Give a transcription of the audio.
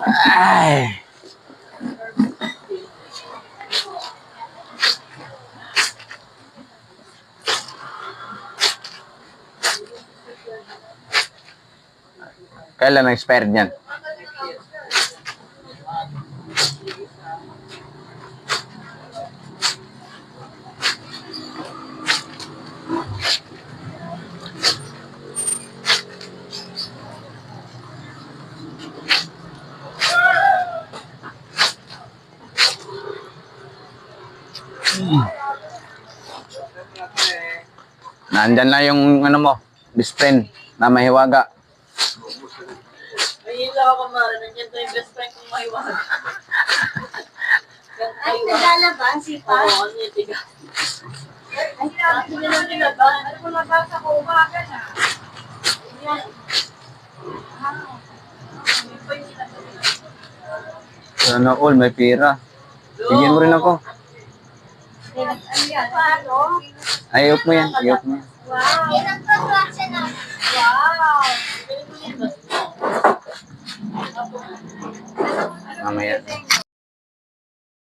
Ay. Kailan na-expired niyan? Nandyan na yung ano mo, best friend na mahiwaga. Ayun lang ako, Mara. Nandiyan to yung best friend kong mahiwaga. Ay, naglalabas si Pa? Oo, ano yung tiga. Ay, sabi nila lang nilaban. Ano kung nabasa ko, umaga na. Yan. Sana all, may pira. Bigyan mo rin ako. Ano yan? Paano? Ayop mo yan, ayop mo yan. Wow. Ilang pagkaksa na. Wow. Mamaya.